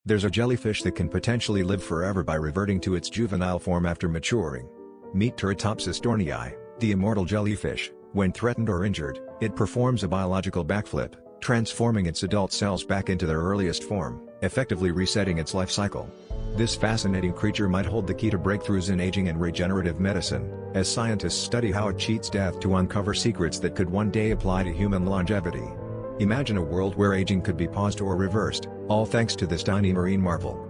There's a jellyfish that can potentially live forever by reverting to its juvenile form after maturing. Meet Turritopsis dornii, the immortal jellyfish. When threatened or injured, it performs a biological backflip, transforming its adult cells back into their earliest form, effectively resetting its life cycle. This fascinating creature might hold the key to breakthroughs in aging and regenerative medicine, as scientists study how it cheats death to uncover secrets that could one day apply to human longevity. Imagine a world where aging could be paused or reversed, all thanks to this tiny marine marvel.